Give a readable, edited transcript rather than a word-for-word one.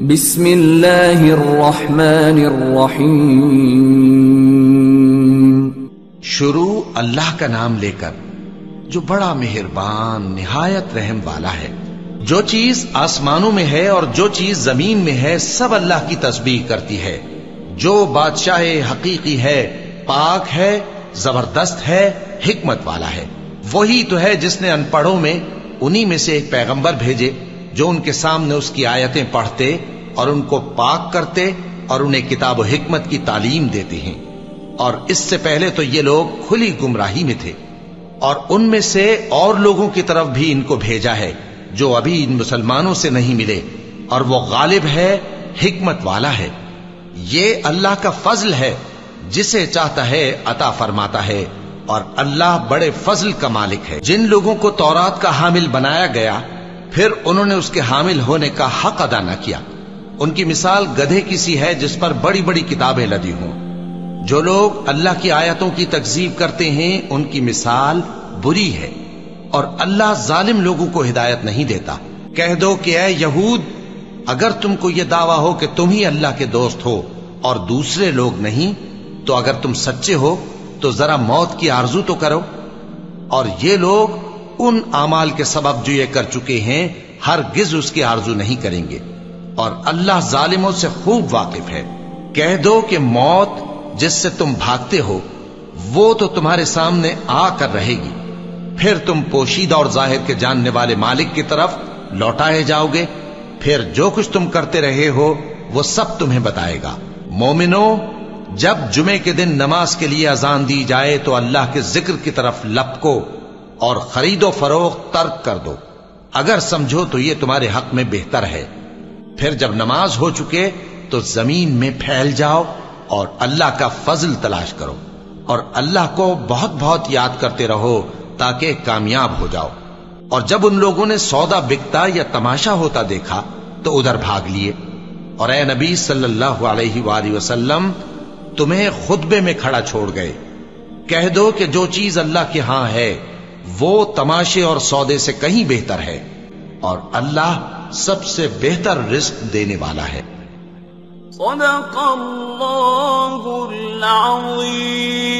بسم اللہ الرحمن الرحیم. شروع اللہ کا نام لے کر جو بڑا مہربان نہایت رحم والا ہے. جو چیز آسمانوں میں ہے اور جو چیز زمین میں ہے سب اللہ کی تسبیح کرتی ہے. جو بادشاہ حقیقی ہے، پاک ہے، زبردست ہے، حکمت والا ہے. وہی تو ہے جس نے ان پڑھوں میں انہی میں سے ایک پیغمبر بھیجے جو ان کے سامنے اس کی آیتیں پڑھتے اور ان کو پاک کرتے اور انہیں کتاب و حکمت کی تعلیم دیتے ہیں. اور اس سے پہلے تو یہ لوگ کھلی گمراہی میں تھے، اور ان میں سے اور لوگوں کی طرف بھی ان کو بھیجا ہے جو ابھی ان مسلمانوں سے نہیں ملے، اور وہ غالب ہے، حکمت والا ہے. یہ اللہ کا فضل ہے، جسے چاہتا ہے عطا فرماتا ہے، اور اللہ بڑے فضل کا مالک ہے. جن لوگوں کو تورات کا حامل بنایا گیا پھر انہوں نے اس کے حامل ہونے کا حق ادا نہ کیا، ان کی مثال گدھے کی سی ہے جس پر بڑی بڑی کتابیں لدی ہوں. جو لوگ اللہ کی آیتوں کی تکذیب کرتے ہیں ان کی مثال بری ہے، اور اللہ ظالم لوگوں کو ہدایت نہیں دیتا. کہہ دو کہ اے یہود، اگر تم کو یہ دعویٰ ہو کہ تم ہی اللہ کے دوست ہو اور دوسرے لوگ نہیں، تو اگر تم سچے ہو تو ذرا موت کی آرزو تو کرو. اور یہ لوگ ان اعمال کے سبب جو یہ کر چکے ہیں ہرگز اس کی آرزو نہیں کریں گے، اور اللہ ظالموں سے خوب واقف ہے. کہہ دو کہ موت جس سے تم بھاگتے ہو وہ تو تمہارے سامنے آ کر رہے گی، پھر تم پوشیدہ اور ظاہر کے جاننے والے مالک کی طرف لوٹائے جاؤ گے، پھر جو کچھ تم کرتے رہے ہو وہ سب تمہیں بتائے گا. مومنو، جب جمعے کے دن نماز کے لیے اذان دی جائے تو اللہ کے ذکر کی طرف لپکو اور خرید و فروخت ترک کر دو، اگر سمجھو تو یہ تمہارے حق میں بہتر ہے. پھر جب نماز ہو چکے تو زمین میں پھیل جاؤ اور اللہ کا فضل تلاش کرو، اور اللہ کو بہت بہت یاد کرتے رہو تاکہ کامیاب ہو جاؤ. اور جب ان لوگوں نے سودا بکتا یا تماشا ہوتا دیکھا تو ادھر بھاگ لیے. اور اے نبی صلی اللہ علیہ وآلہ وسلم، تمہیں خطبے میں کھڑا چھوڑ گئے. کہہ دو کہ جو چیز اللہ کے ہاں ہے وہ تماشے اور سودے سے کہیں بہتر ہے، اور اللہ سب سے بہتر رزق دینے والا ہے. صدق اللہ العظیم.